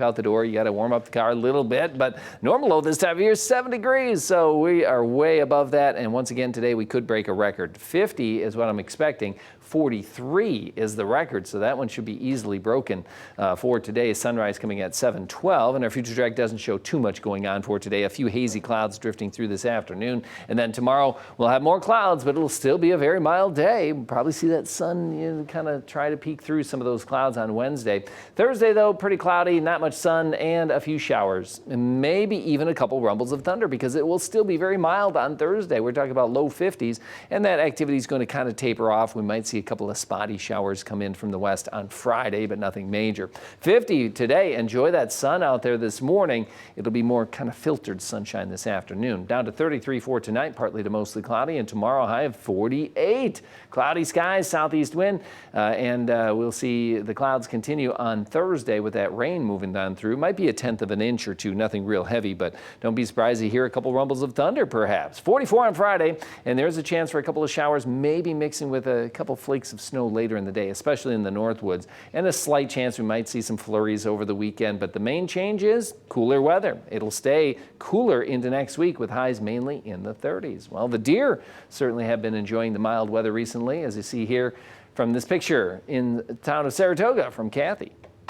out the door, you got to warm up the car a little bit, but normal low this time of year is 7 degrees, so we are way above that. And once again today we could break a record. 50 is what I'm expecting. 43 is the record, so that one should be easily broken for today. Sunrise coming at 7:12, and our future track doesn't show too much going on for today. A few hazy clouds drifting through this afternoon, and then tomorrow we'll have more clouds, but it'll still be a very mild day. We'll probably see that sun kind of try to peek through some of those clouds on Wednesday. Thursday, though, pretty cloudy, not much sun, and a few showers, and maybe even a couple rumbles of thunder, because it will still be very mild on Thursday. We're talking about low 50s, and that activity is going to kind of taper off. We might see a couple of spotty showers come in from the west on Friday, but nothing major. 50 today. Enjoy that sun out there this morning. It'll be more kind of filtered sunshine this afternoon. Down to 33 for tonight, partly to mostly cloudy, and tomorrow high of 48. Cloudy skies, southeast wind, and we'll see the clouds continue on Thursday with that rain moving down through. Might be a tenth of an inch or two, nothing real heavy, but don't be surprised to hear a couple rumbles of thunder perhaps. 44 on Friday, and there's a chance for a couple of showers, maybe mixing with a couple flakes of snow later in the day, especially in the Northwoods, and a slight chance we might see some flurries over the weekend. But the main change is cooler weather. It'll stay cooler into next week with highs mainly in the 30s. Well, the deer certainly have been enjoying the mild weather recently, as you see here from this picture in the town of Saratoga from Kathy.